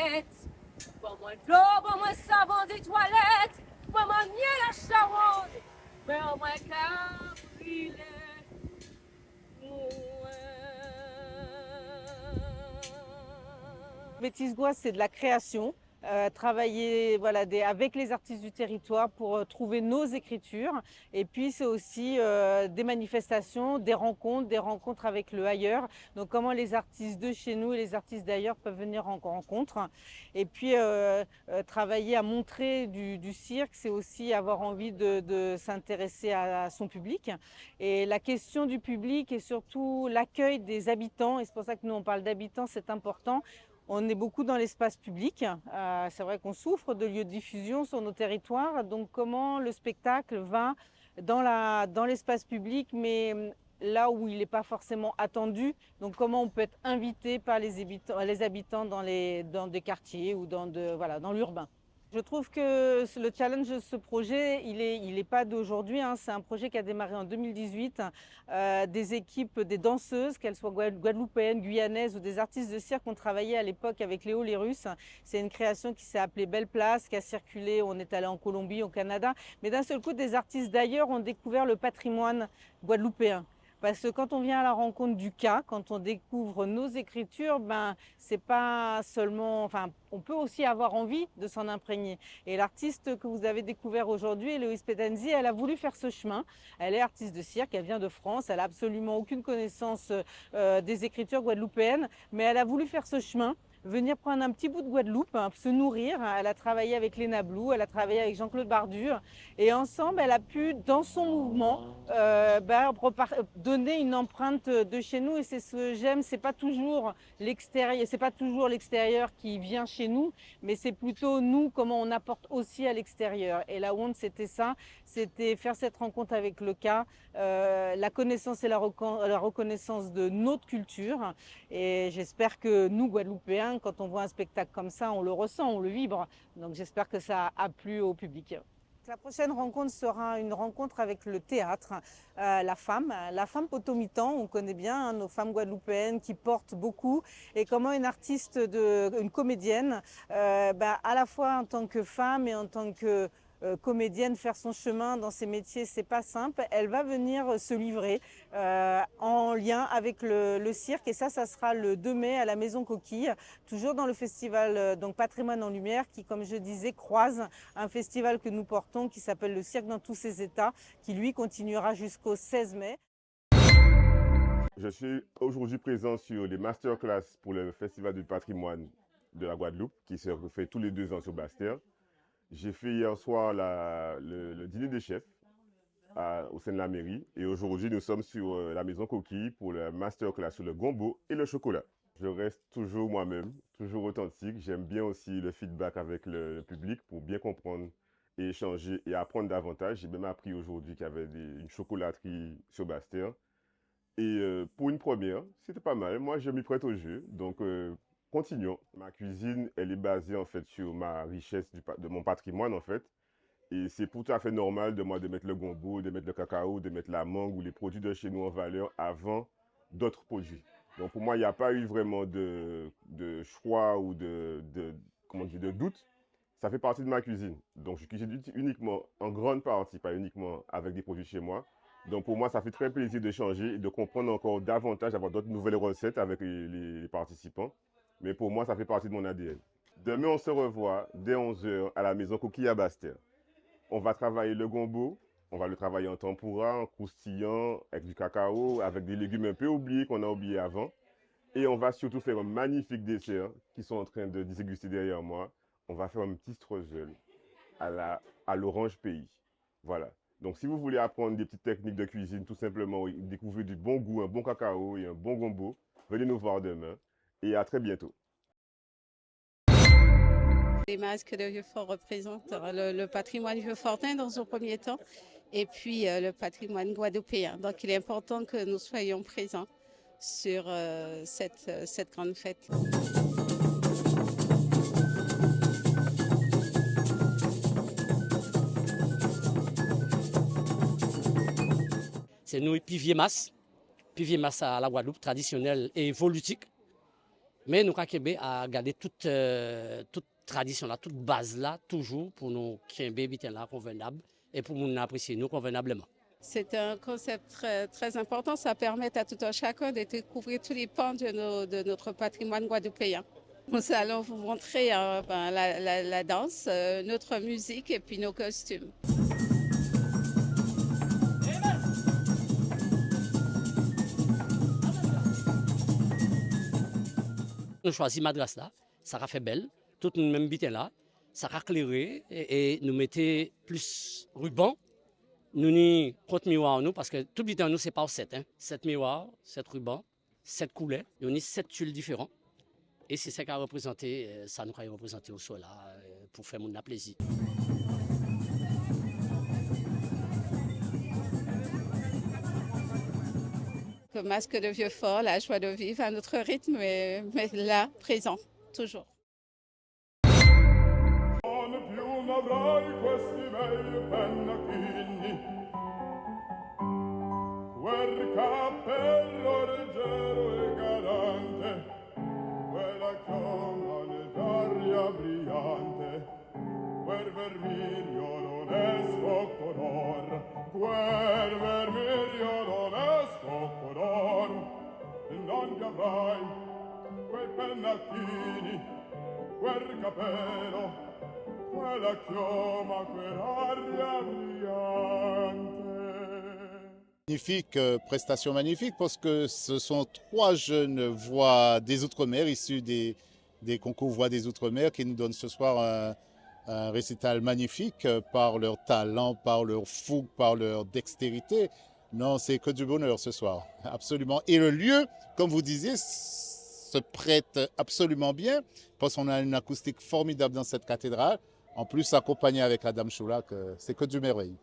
toilette. Bon, de l'eau, bon, savon des toilettes. Bon, nier la charonde. Mais au moins qu'à brûler. Métis Gouasse, c'est de la création. Travailler voilà, avec les artistes du territoire pour trouver nos écritures. Et puis c'est aussi des manifestations, des rencontres avec le ailleurs. Donc comment les artistes de chez nous et les artistes d'ailleurs peuvent venir en rencontre. Et puis travailler à montrer du cirque, c'est aussi avoir envie de s'intéresser à son public. Et la question du public et surtout l'accueil des habitants, et c'est pour ça que nous on parle d'habitants, c'est important. On est beaucoup dans l'espace public. C'est vrai qu'on souffre de lieux de diffusion sur nos territoires. Donc comment le spectacle va dans l'espace public, mais là où il n'est pas forcément attendu. Donc comment on peut être invité par les habitants dans des quartiers ou voilà, dans l'urbain. Je trouve que le challenge de ce projet, il est pas d'aujourd'hui, hein. C'est un projet qui a démarré en 2018. Des équipes, des danseuses, qu'elles soient guadeloupéennes, guyanaises ou des artistes de cirque ont travaillé à l'époque avec Léo Lérus. C'est une création qui s'est appelée Belle Place, qui a circulé. On est allé en Colombie, au Canada. Mais d'un seul coup, des artistes d'ailleurs ont découvert le patrimoine guadeloupéen. Parce que quand on vient à la rencontre du cas, quand on découvre nos écritures, ben c'est pas seulement, enfin, on peut aussi avoir envie de s'en imprégner. Et l'artiste que vous avez découvert aujourd'hui, Héloïse Petanzi, elle a voulu faire ce chemin. Elle est artiste de cirque, elle vient de France, elle a absolument aucune connaissance des écritures guadeloupéennes, mais elle a voulu faire ce chemin. Venir prendre un petit bout de Guadeloupe, hein, se nourrir. Elle a travaillé avec Léna Blou, elle a travaillé avec Jean-Claude Bardure. Et ensemble, elle a pu, dans son mouvement, donner une empreinte de chez nous. Et c'est ce que j'aime, c'est pas toujours l'extérieur qui vient chez nous, mais c'est plutôt nous, comment on apporte aussi à l'extérieur. Et la honte, c'était ça, c'était faire cette rencontre avec le cas, la connaissance et la reconnaissance de notre culture. Et j'espère que nous, Guadeloupéens, quand on voit un spectacle comme ça, on le ressent, on le vibre. Donc j'espère que ça a plu au public. La prochaine rencontre sera une rencontre avec le théâtre, la femme potomitan. On connaît bien hein, nos femmes guadeloupéennes qui portent beaucoup. Et comment une artiste, une comédienne, à la fois en tant que femme et en tant que comédienne, faire son chemin dans ces métiers, c'est pas simple. Elle va venir se livrer en lien avec le cirque. Et ça sera le 2 mai à la Maison Coquille, toujours dans le festival donc Patrimoine en Lumière, qui, comme je disais, croise un festival que nous portons qui s'appelle le Cirque dans tous ses états, qui lui continuera jusqu'au 16 mai. Je suis aujourd'hui présent sur les masterclass pour le Festival du patrimoine de la Guadeloupe, qui se fait tous les 2 ans sur Bastère. J'ai fait hier soir le dîner des chefs au sein de la mairie. Et aujourd'hui, nous sommes sur la Maison Coquille pour le masterclass sur le gombo et le chocolat. Je reste toujours moi-même, toujours authentique. J'aime bien aussi le feedback avec le public pour bien comprendre et échanger et apprendre davantage. J'ai même appris aujourd'hui qu'il y avait une chocolaterie sur Bastère. Et pour une première, c'était pas mal. Moi, je m'y prête au jeu. Donc, continuons. Ma cuisine, elle est basée en fait sur ma richesse de mon patrimoine en fait. Et c'est tout à fait normal de moi de mettre le gombo, de mettre le cacao, de mettre la mangue ou les produits de chez nous en valeur avant d'autres produits. Donc pour moi, il n'y a pas eu vraiment de choix ou comment dire, de doute. Ça fait partie de ma cuisine. Donc je cuisine uniquement, en grande partie, pas uniquement avec des produits chez moi. Donc pour moi, ça fait très plaisir d'échanger et de comprendre encore davantage, d'avoir d'autres nouvelles recettes avec les participants. Mais pour moi, ça fait partie de mon ADN. Demain, on se revoit dès 11 h à la Maison Coquille à Bastère. On va travailler le gombo, on va le travailler en tempura, en croustillant, avec du cacao, avec des légumes un peu oubliés qu'on a oubliés avant. Et on va surtout faire un magnifique dessert qui sont en train de déguster derrière moi. On va faire un petit streusel à l'orange pays. Voilà. Donc si vous voulez apprendre des petites techniques de cuisine, tout simplement découvrir du bon goût, un bon cacao et un bon gombo, venez nous voir demain. Et à très bientôt. Les masques de Vieux-Fort représentent le patrimoine vieux-fortin dans un premier temps et puis le patrimoine guadeloupéen. Donc il est important que nous soyons présents sur cette grande fête. C'est nous pivier masse à la Guadeloupe, traditionnel et évolutique. Mais nous avons à garder toute tradition, là, toute base là, toujours pour nous qui est là convenable et pour nous apprécier nous convenablement. C'est un concept très important. Ça permet à tout un chacun de découvrir tous les pans de notre patrimoine guadeloupéen. Nous allons vous montrer la danse, notre musique et puis nos costumes. Nous choisissons Madras là, ça a fait belle, tout le même bitin là, ça a clairé et nous mettons plus ruban. Nous n'y contre miroir nous parce que tout bitin nous c'est pas 7 hein. 7 miroirs, 7 rubans, 7 couleurs, nous avons 7 tuiles différents. Et c'est ça qui a représenté, ça nous a représenté au sol là, pour faire mon plaisir. Le masque de Vieux-Fort, la joie de vivre à notre rythme, mais là, présent, toujours. Quel vermiglio non esco color, quel vermiglio non esco color, non ti avrai quei pennacchini, quel capello, quella chioma, quell'aria brillante. Magnifique, prestation magnifique parce que ce sont 3 jeunes voix des Outre-mer, issus des concours Voix des Outre-mer qui nous donnent ce soir un récital magnifique par leur talent, par leur fougue, par leur dextérité. Non, c'est que du bonheur ce soir, absolument. Et le lieu, comme vous disiez, se prête absolument bien parce qu'on a une acoustique formidable dans cette cathédrale. En plus, accompagné avec la Dame Choulac, c'est que du merveille.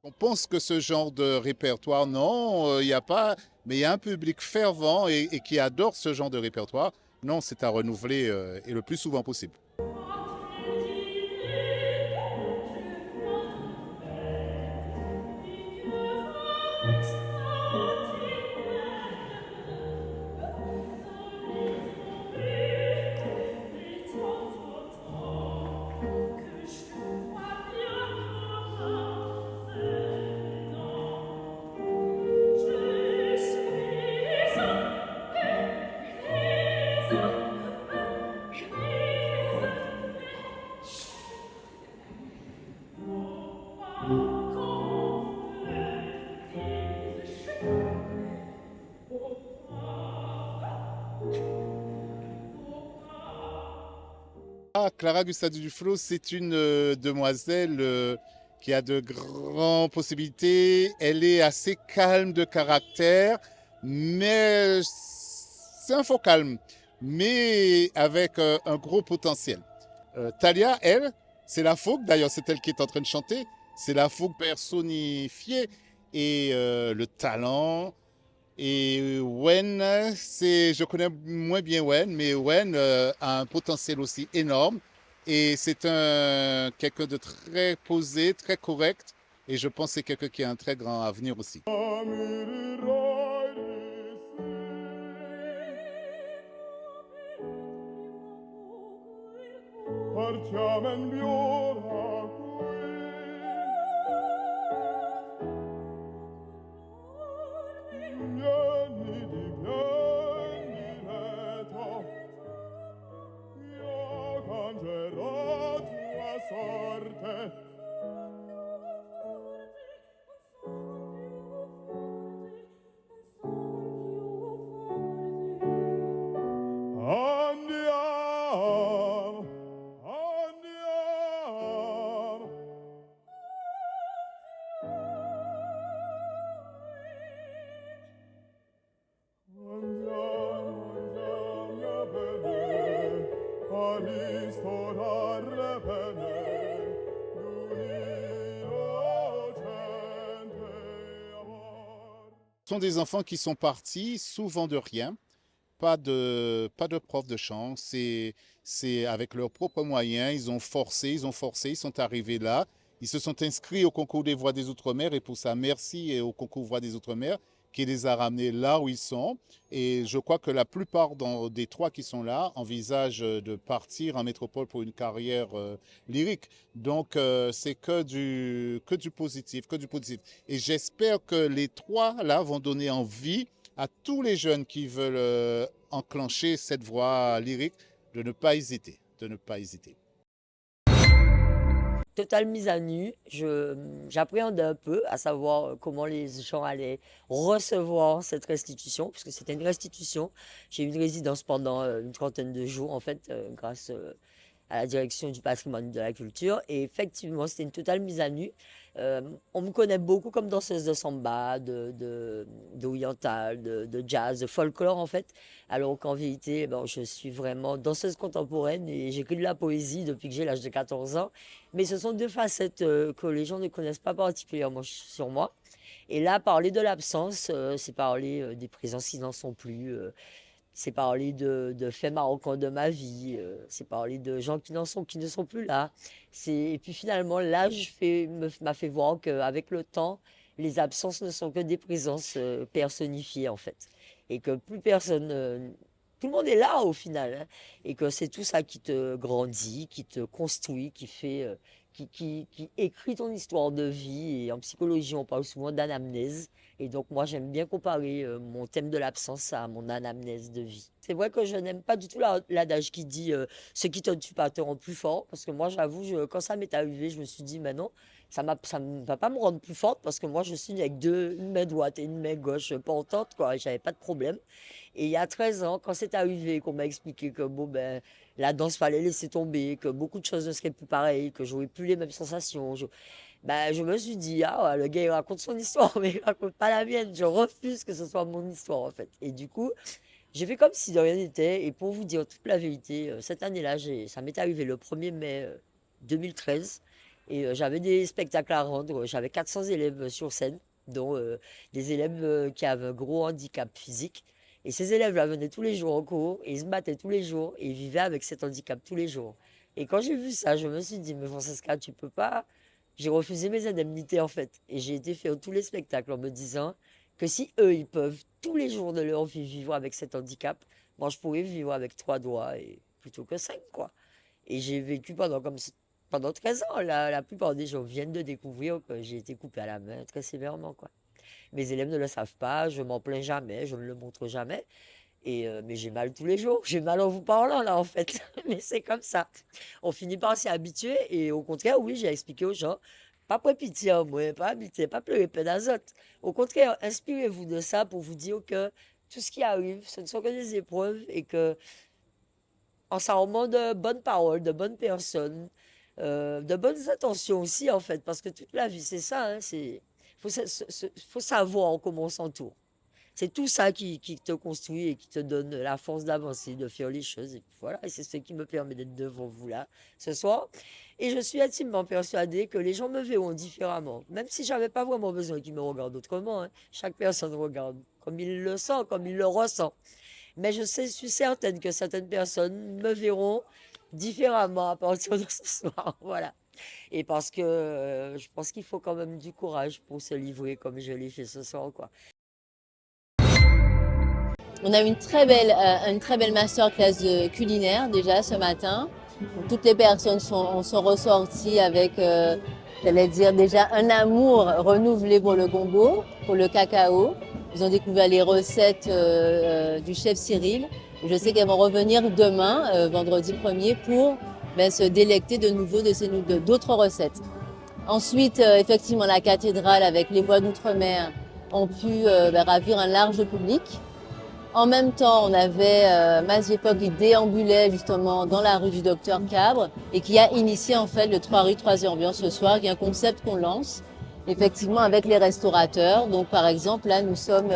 On pense que ce genre de répertoire, non, il n'y a pas, mais il y a un public fervent et qui adore ce genre de répertoire. Non, c'est à renouveler et le plus souvent possible. Clara Gustave-Duflos, c'est une demoiselle qui a de grandes possibilités. Elle est assez calme de caractère, mais c'est un faux calme, mais avec un gros potentiel. Thalia, elle, c'est la fougue, d'ailleurs c'est elle qui est en train de chanter, c'est la fougue personnifiée et le talent. Et Wen, je connais moins bien Wen, mais Wen a un potentiel aussi énorme. Et c'est quelqu'un de très posé, très correct. Et je pense que c'est quelqu'un qui a un très grand avenir aussi. Andiamo, andiamo. Ce sont des enfants qui sont partis souvent de rien, pas de prof de chant, c'est avec leurs propres moyens, ils sont arrivés là, ils se sont inscrits au concours des voix des Outre-mer et pour ça, merci et au concours voix des Outre-mer qui les a ramenés là où ils sont. Et je crois que la plupart des trois qui sont là envisagent de partir en métropole pour une carrière lyrique. Donc, c'est que du positif, que du positif. Et j'espère que les trois là vont donner envie à tous les jeunes qui veulent enclencher cette voie lyrique de ne pas hésiter, de ne pas hésiter. Totale mise à nu, j'appréhendais un peu à savoir comment les gens allaient recevoir cette restitution, puisque c'était une restitution. J'ai eu une résidence pendant une trentaine de jours, en fait, grâce à la direction du patrimoine de la culture. Et effectivement, c'était une totale mise à nu. On me connaît beaucoup comme danseuse de samba, d'oriental, de jazz, de folklore en fait. Alors qu'en vérité, bon, je suis vraiment danseuse contemporaine et j'écris de la poésie depuis que j'ai l'âge de 14 ans. Mais ce sont deux facettes que les gens ne connaissent pas particulièrement sur moi. Et là, parler de l'absence, c'est parler des présences qui n'en sont plus. C'est parler de faits marquants de ma vie, c'est parler de gens qui ne sont plus là. Et puis finalement, l'âge m'a fait voir qu'avec le temps, les absences ne sont que des présences personnifiées en fait. Et que plus personne, tout le monde est là au final. Hein, et que c'est tout ça qui te grandit, qui te construit, qui écrit ton histoire de vie. Et en psychologie, on parle souvent d'anamnèse. Et donc, moi, j'aime bien comparer mon thème de l'absence à mon anamnèse de vie. C'est vrai que je n'aime pas du tout l'adage qui dit ce qui te tue pas te rend plus fort. Parce que moi, j'avoue, quand ça m'est arrivé, je me suis dit, mais non, ça ne va pas me rendre plus forte parce que moi, je suis avec une main droite et une main gauche portante, quoi. Et j'avais pas de problème. Et il y a 13 ans, quand c'est arrivé, qu'on m'a expliqué que bon, ben, la danse fallait laisser tomber, que beaucoup de choses ne seraient plus pareilles, que j'aurais plus les mêmes sensations. Ben, je me suis dit, ah, ouais, le gars, il raconte son histoire, mais il raconte pas la mienne. Je refuse que ce soit mon histoire, en fait. Et du coup, j'ai fait comme si de rien n'était. Et pour vous dire toute la vérité, cette année-là, ça m'est arrivé le 1er mai 2013. Et j'avais des spectacles à rendre. J'avais 400 élèves sur scène, dont des élèves qui avaient un gros handicap physique. Et ces élèves-là venaient tous les jours en cours, et ils se battaient tous les jours, et ils vivaient avec cet handicap tous les jours. Et quand j'ai vu ça, je me suis dit, mais Francesca, tu peux pas. J'ai refusé mes indemnités en fait. Et j'ai été faire tous les spectacles en me disant que si eux, ils peuvent tous les jours de leur vie vivre avec cet handicap, moi, je pourrais vivre avec 3 doigts et plutôt que 5, quoi. Et j'ai vécu pendant 13 ans. La plupart des gens viennent de découvrir que j'ai été coupée à la main très sévèrement, quoi. Mes élèves ne le savent pas, je m'en plains jamais, je ne le montre jamais. Mais j'ai mal tous les jours. J'ai mal en vous parlant, là, en fait. Mais c'est comme ça. On finit par s'y habituer. Et au contraire, oui, j'ai expliqué aux gens, pas pour pitié en moi, pas habiter, pas pleurer peu d'azote. Au contraire, inspirez-vous de ça pour vous dire que tout ce qui arrive, ce ne sont que des épreuves et que, en s'armant de bonnes paroles, de bonnes personnes, de bonnes intentions aussi, en fait, parce que toute la vie, c'est ça, hein, faut savoir comment on s'entoure. C'est tout ça qui te construit et qui te donne la force d'avancer, de faire les choses. Et puis voilà, et c'est ce qui me permet d'être devant vous là ce soir. Et je suis intimement persuadée que les gens me verront différemment, même si je n'avais pas vraiment besoin qu'ils me regardent autrement. Hein. Chaque personne regarde comme il le sent, comme il le ressent. Mais suis certaine que certaines personnes me verront différemment à partir de ce soir. Voilà. Et parce que je pense qu'il faut quand même du courage pour se livrer comme je l'ai fait ce soir, quoi. On a eu une très belle masterclass de culinaire déjà ce matin. Donc, toutes les personnes sont ressorties avec, j'allais dire déjà un amour renouvelé pour le gombo, pour le cacao. Ils ont découvert les recettes du chef Cyril. Je sais qu'elles vont revenir demain, vendredi 1er, pour se délecter de nouveau d'autres recettes. Ensuite, effectivement, la cathédrale avec les voix d'outre-mer ont pu ravir un large public. En même temps, on avait Maziefo qui déambulait justement dans la rue du Docteur Cabre et qui a initié en fait le 3 rue 3 Ambiance ce soir, qui est un concept qu'on lance effectivement avec les restaurateurs. Donc par exemple, là nous sommes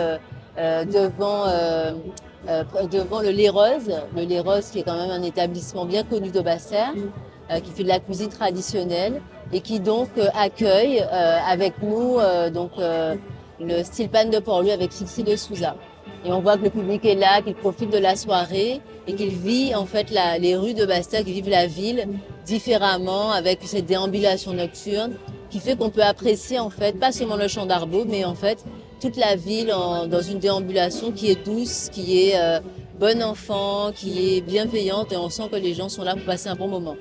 devant le Lait Rose qui est quand même un établissement bien connu de Basse-Terre, qui fait de la cuisine traditionnelle et qui donc accueille avec nous le style Panne de Port-Louis avec Sixi de Souza. Et on voit que le public est là, qu'il profite de la soirée et qu'il vit en fait les rues de Bastia, qu'il vive la ville différemment avec cette déambulation nocturne qui fait qu'on peut apprécier en fait pas seulement le champ d'Arbaud, mais en fait toute la ville dans une déambulation qui est douce, qui est bon enfant, qui est bienveillante et on sent que les gens sont là pour passer un bon moment.